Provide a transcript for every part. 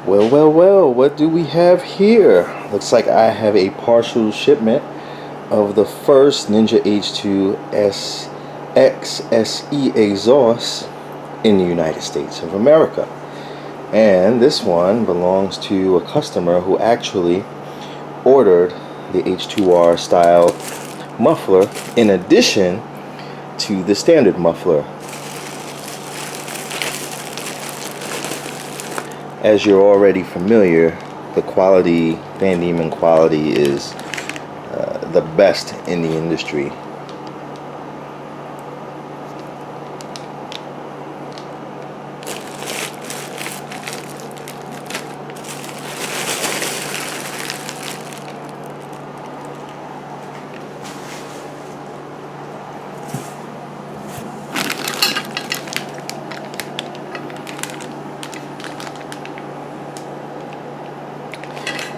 Well, what do we have here? Looks like I have a partial shipment of the first Ninja H2 XSE exhaust in the United States of America. And this one belongs to a customer who actually ordered the H2R style muffler in addition to the standard muffler. As you're already familiar, the quality, Vandemon quality, is the best in the industry.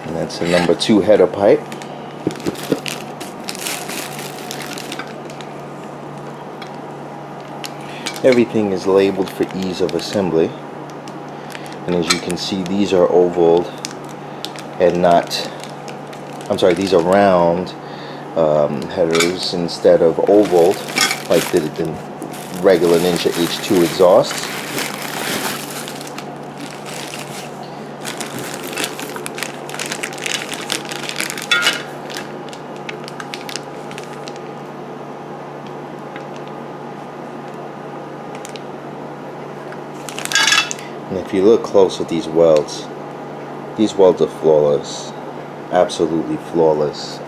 And that's a number 2 header pipe. Everything is labeled for ease of assembly, and as you can see, these are oval and these are round headers instead of oval like the regular Ninja H2 exhausts. And if you look close at these welds are flawless, absolutely flawless.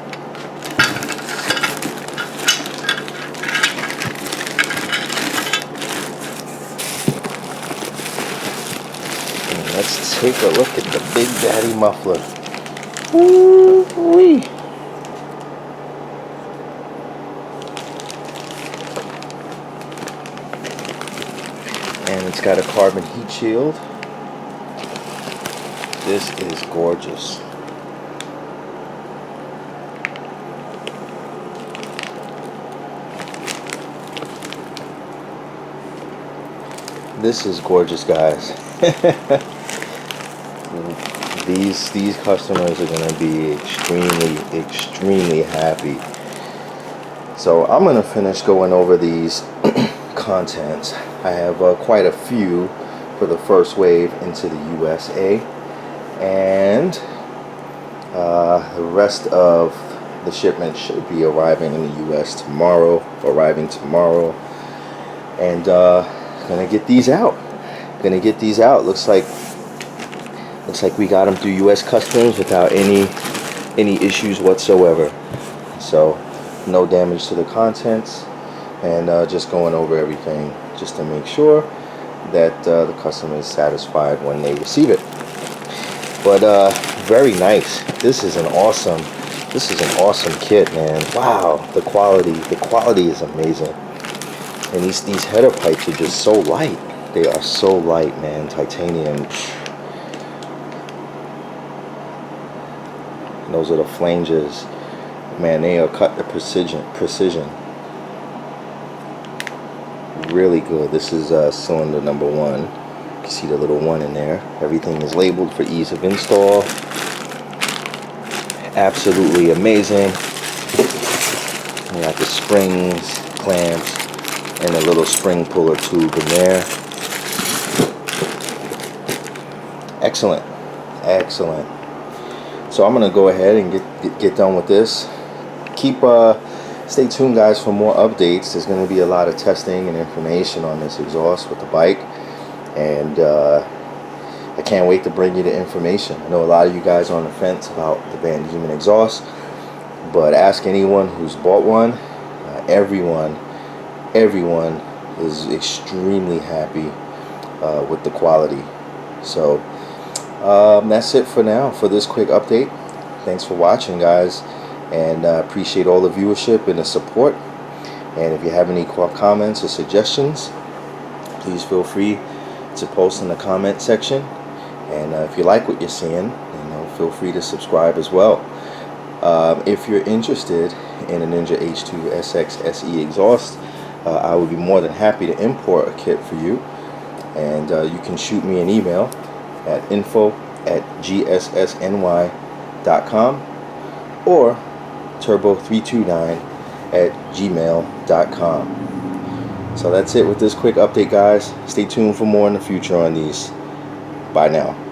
And let's take a look at the Big Daddy muffler. Woo-wee. And it's got a carbon heat shield. This is gorgeous. This is gorgeous, guys. These customers are going to be extremely happy. So I'm going to finish going over these contents. I have quite a few for the first wave into the USA, and the rest of the shipment should be arriving in the US tomorrow, and gonna get these out. Looks like we got them through US Customs without any issues whatsoever. So no damage to the contents, and just going over everything just to make sure that the customer is satisfied when they receive it. But very nice. This is an awesome kit, man. Wow, the quality is amazing. And these header pipes are just so light. They are so light, man. Titanium. And those are the flanges. Man, they are cut to precision. Really good. This is cylinder number 1. You can see the little 1 in there. Everything is labeled for ease of install. Absolutely amazing. You got the springs, clamps, and a little spring puller tube in there. Excellent. So I'm gonna go ahead and get done with this. Stay tuned, guys, for more updates. There's going to be a lot of testing and information on this exhaust with the bike, and I can't wait to bring you the information. I know a lot of you guys are on the fence about the Vandemon exhaust, but ask anyone who's bought one. Everyone is extremely happy with the quality. So that's it for now for this quick update. Thanks for watching, guys. And appreciate all the viewership and the support. And if you have any comments or suggestions, please feel free to post in the comment section. And if you like what you're seeing, feel free to subscribe as well. If you're interested in a Ninja H2 SX SE exhaust, I would be more than happy to import a kit for you. And you can shoot me an email at info at gssny.com or turbo329 at gmail.com. So that's it with this quick update, guys. Stay tuned for more in the future on these. Bye now.